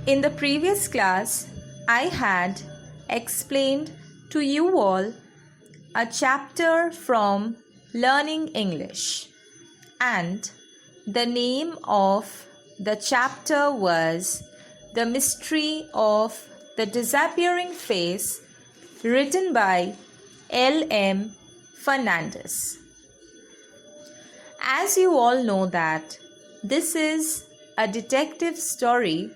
In the previous class, I had explained to you all a chapter from Learning English, and the name of the chapter was The Mystery of the Disappearing Face, written by L.M. Fernandez. As you all know that this is a detective story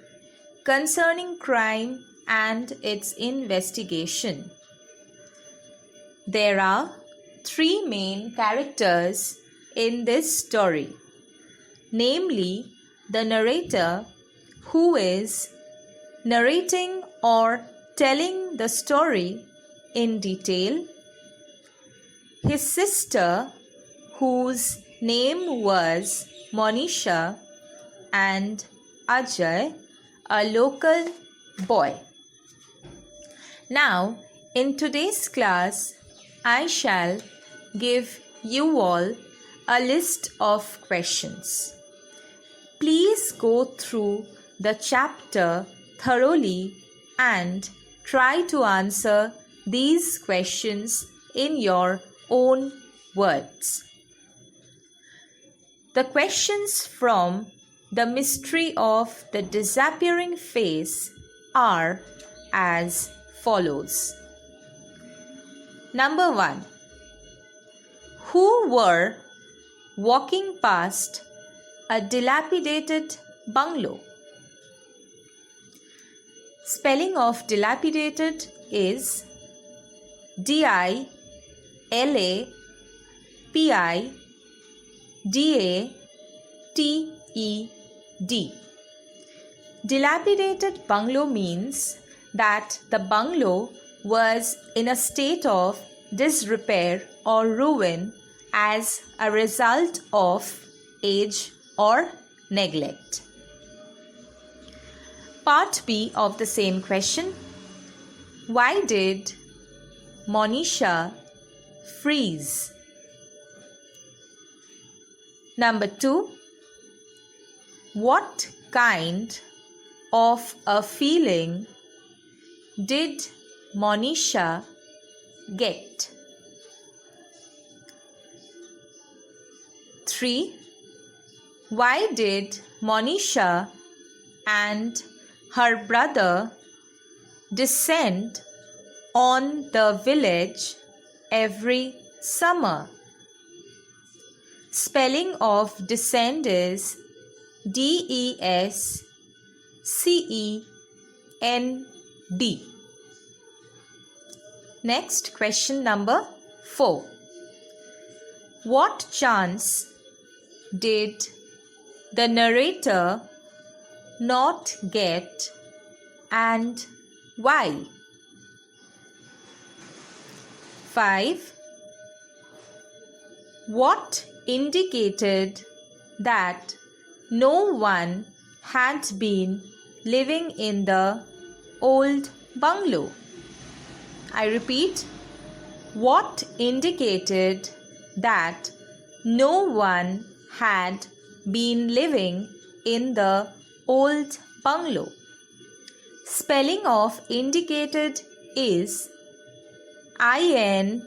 concerning crime and its investigation. There are three main characters in this story, namely the narrator, who is narrating or telling the story in detail, his sister, whose name was Monisha, and Ajay, a local boy. Now, in today's class, I shall give you all a list of questions. Please go through the chapter thoroughly and try to answer these questions in your own words. The questions from The Mystery of the Disappearing Face are as follows. Number 1. Who were walking past a dilapidated bungalow? Spelling of dilapidated is D-I-L-A-P-I-D-A-T-E-D. Dilapidated bungalow means that the bungalow was in a state of disrepair or ruin as a result of age or neglect. Part B of the same question. Why did Monisha freeze? Number 2. What kind of a feeling did Monisha get? 3. Why did Monisha and her brother descend on the village every summer? Spelling of descend is D-E-S-C-E-N-D. Next, question number 4. What chance did the narrator not get and why? 5. What indicated that no one had been living in the old bungalow? I repeat, what indicated that no one had been living in the old bungalow? Spelling of indicated is I-N-D-I-C-A-T-E-D.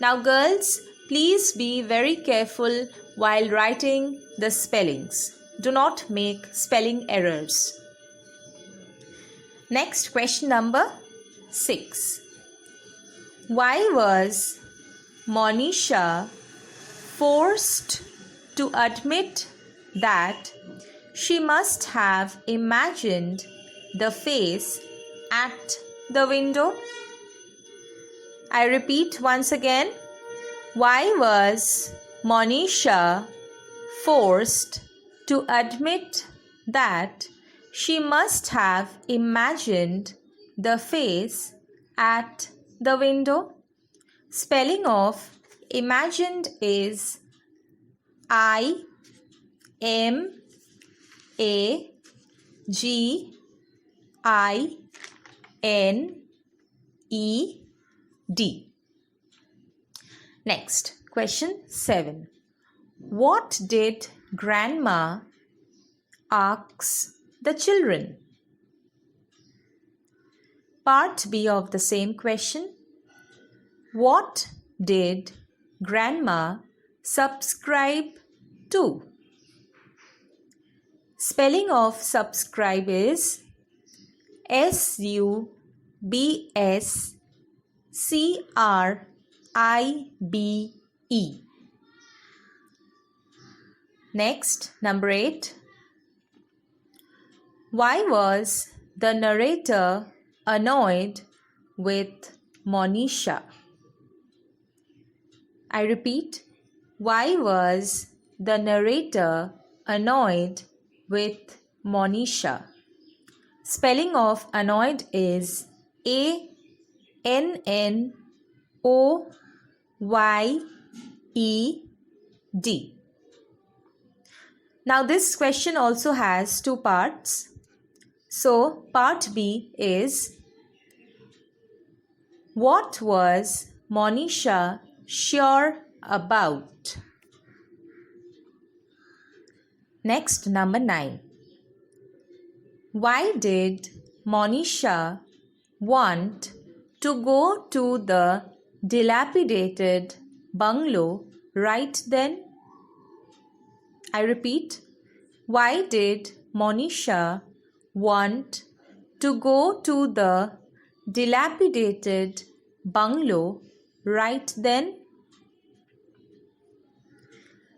Now girls, please be very careful while writing the spellings. Do not make spelling errors. Next, question number 6. Why was Monisha forced to admit that she must have imagined the face at the window? I repeat once again. Why was Monisha forced to admit that she must have imagined the face at the window? Spelling of imagined is I-M-A-G-I-N-E-D. Next, question 7. What did Grandma ask the children? Part B of the same question. What did Grandma subscribe to? Spelling of subscribe is SUBSCRIBE. Next, number 8. Why was the narrator annoyed with Monisha? I repeat, why was the narrator annoyed with Monisha? Spelling of annoyed is ANNOYED. Now this question also has two parts. So part B is, what was Monisha sure about? Next, number 9. Why did Monisha want to go to the dilapidated bungalow right then? I repeat, why did Monisha want to go to the dilapidated bungalow right then?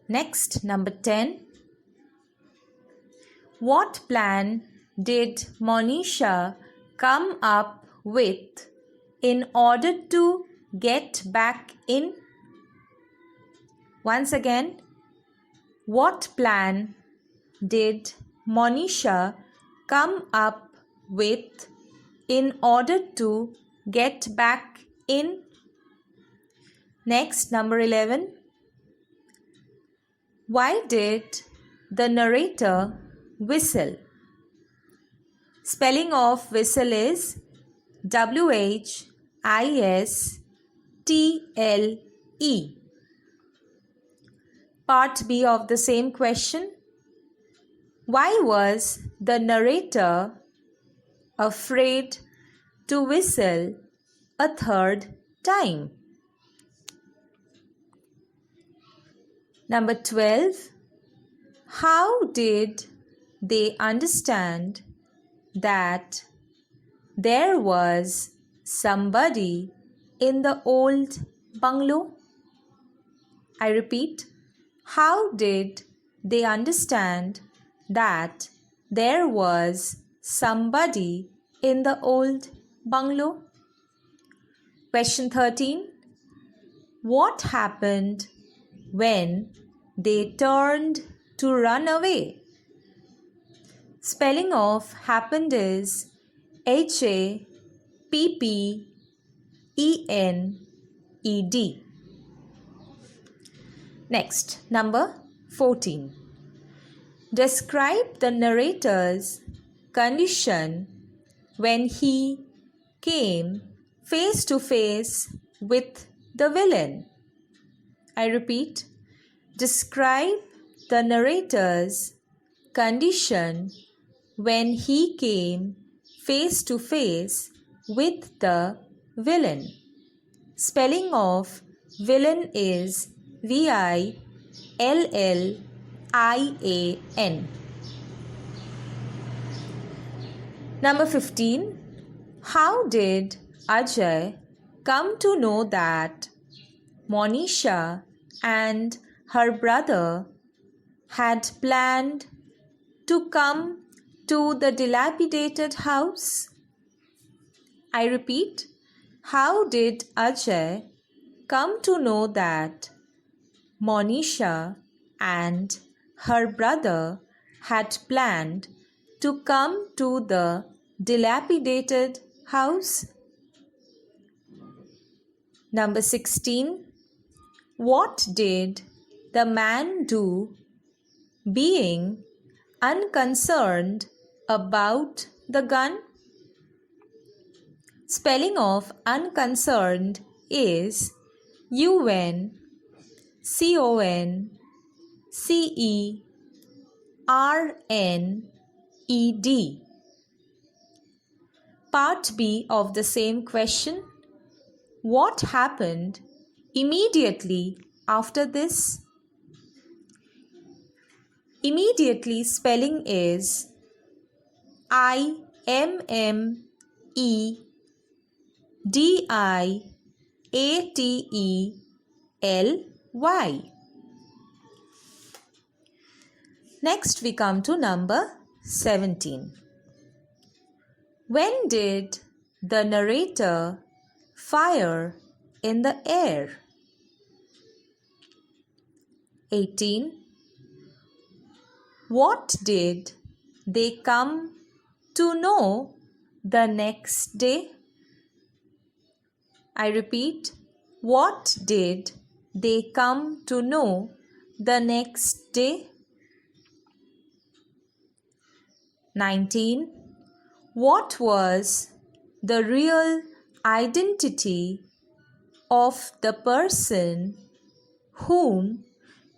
Next, number 10. What plan did Monisha come up with in order to get back in? Once again, what plan did Monisha come up with in order to get back in? Next, number 11. Why did the narrator whistle? Spelling of whistle is WHISTLE. Part B of the same question. Why was the narrator afraid to whistle a third time? Number 12. How did they understand that there was somebody in the old bungalow? I repeat, how did they understand that there was somebody in the old bungalow? Question 13. What happened when they turned to run away? Spelling of happened is HAPPENED. Next, number 14. Describe the narrator's condition when he came face to face with the villain. I repeat, describe the narrator's condition when he came face to face with the villain. Spelling of villain is VILLIAN. Number 15. How did Ajay come to know that Monisha and her brother had planned to come to the dilapidated house? I repeat, how did Ajay come to know that Monisha and her brother had planned to come to the dilapidated house? Number 16. What did the man do, being unconcerned about the gun? Spelling of unconcerned is UNCONCERNED. CERNED. Part B of the same question. What happened immediately after this? Immediately spelling is IMMEDIATELY. Next we come to number 17. When did the narrator fire in the air? 18. What did they come to know the next day? I repeat, what did they come to know the next day? 19. What was the real identity of the person whom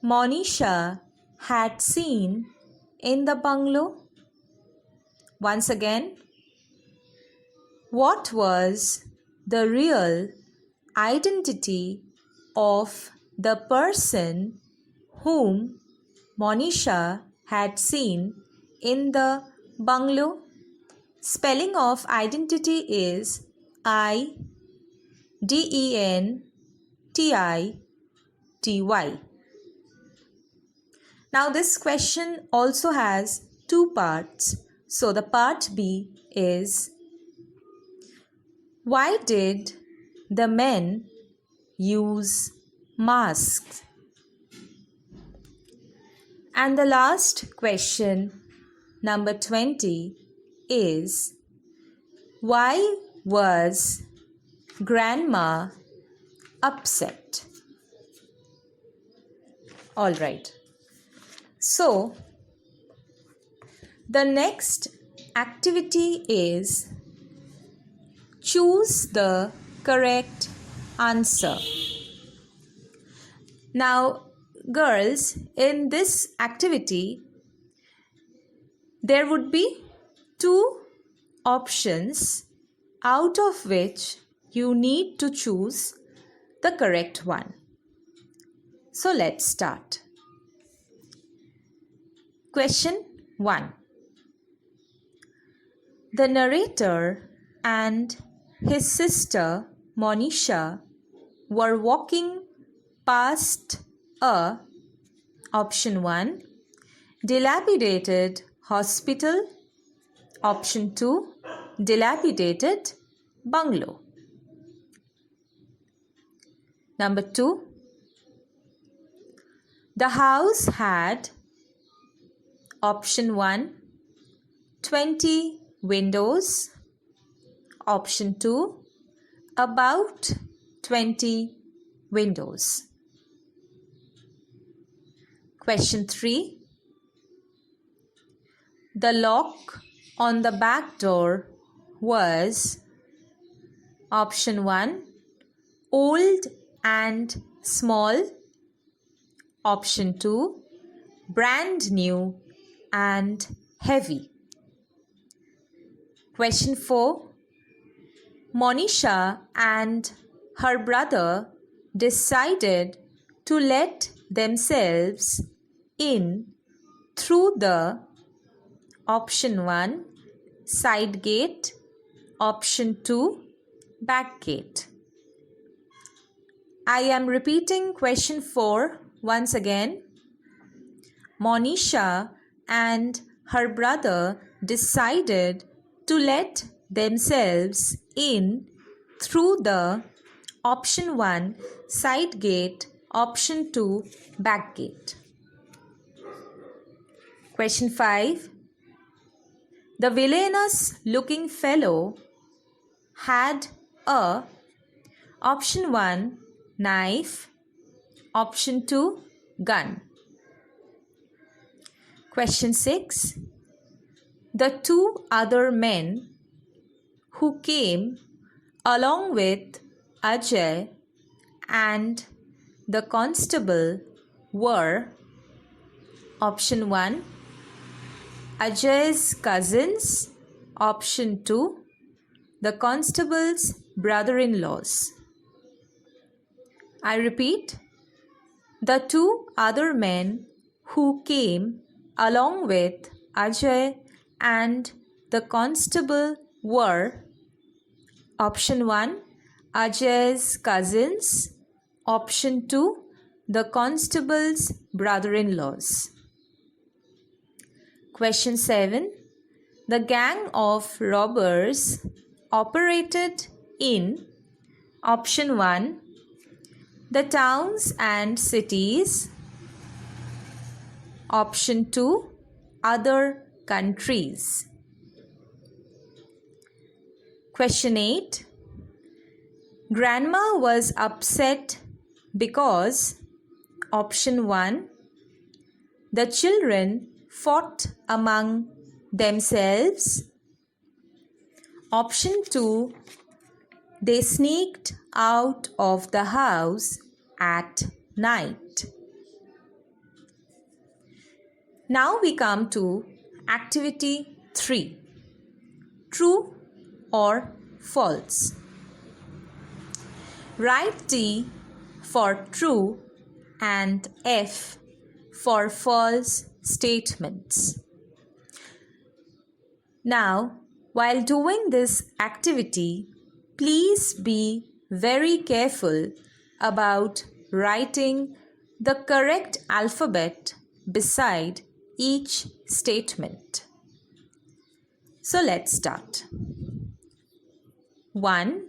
Monisha had seen in the bungalow? Once again, what was the real identity of the person whom Monisha had seen in the bungalow? Spelling of identity is IDENTITY. Now this question also has two parts. So the part B is, why did the men use masks? And the last question, number 20, is, why was grandma upset? All right. So, the next activity is choose the correct answer. Now, girls, in this activity, there would be two options out of which you need to choose the correct one. So let's start. Question 1. The narrator and his sister Monisha were walking past a, option 1, dilapidated hospital, option 2, dilapidated bungalow. Number 2, the house had, option 1, 20 windows, option 2, about 20 windows. Question 3. The lock on the back door was, option 1, old and small, option 2, brand new and heavy. Question 4. Monisha and her brother decided to let themselves in through the, option 1, side gate, option 2, back gate. I am repeating question 4 once again. Monisha and her brother decided to let themselves in through the, option 1, side gate, option 2, back gate. Question 5. The villainous looking fellow had a, option 1, knife, option 2, gun. Question 6. The two other men who came along with Ajay and the constable were, Option 1, Ajay's cousins. Option 2, the constable's brother-in-laws. I repeat, the two other men who came along with Ajay and the constable were Option 1, Ajay's cousins. Option 2, the constable's brother-in-laws. Question 7. The gang of robbers operated in Option 1, the towns and cities. Option 2, other countries. Question 8. Grandma was upset because Option 1, the children fought among themselves. Option 2, they sneaked out of the house at night. Now we come to activity 3. True or false. Write T for true and F for false statements. Now, while doing this activity, please be very careful about writing the correct alphabet beside each statement. So let's start. 1.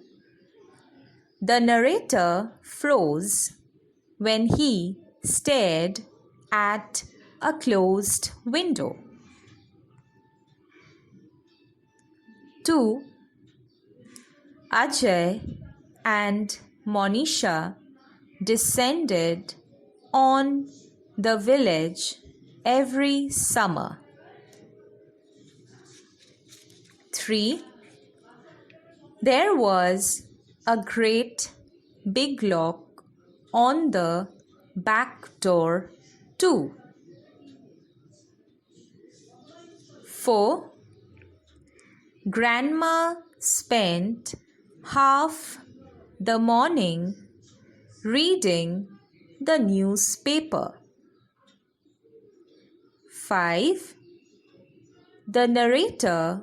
The narrator froze when he stared at a closed window. 2. Ajay and Monisha descended on the village every summer. 3. There was a great big lock on the back door too. 4. Grandma spent half the morning reading the newspaper. 5. The narrator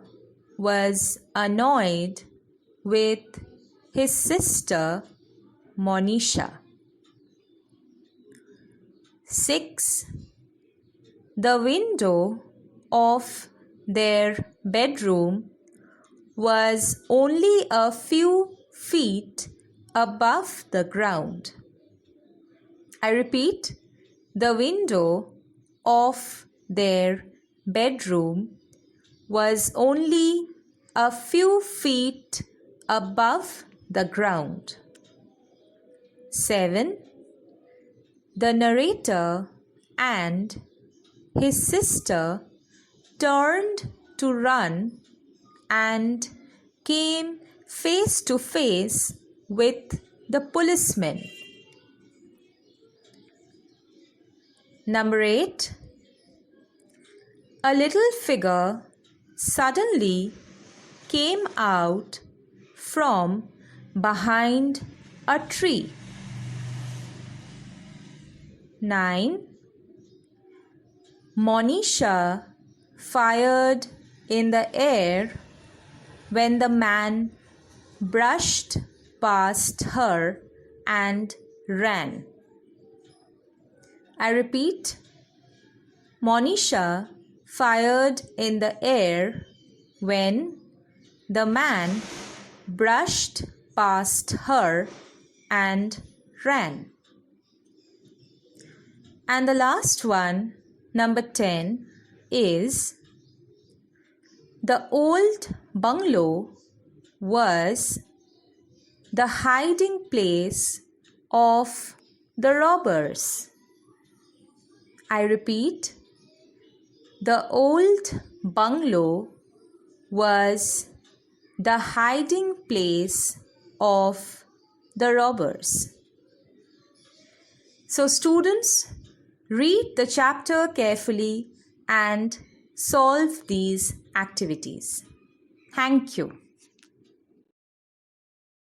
was annoyed with his sister Monisha. 6. The window of their bedroom was only a few feet above the ground. I repeat, the window of their bedroom was only a few feet above the ground. 7. The narrator and his sister turned to run and came face to face with the policeman. Number 8. A little figure suddenly came out from behind a tree. 9. Monisha fired in the air when the man brushed past her and ran. I repeat, Monisha fired in the air when the man brushed past her and ran. And the last one, number 10, is the old bungalow was the hiding place of the robbers. I repeat, the old bungalow was the hiding place of the robbers. So students, Read the chapter carefully and solve these activities. Thank you.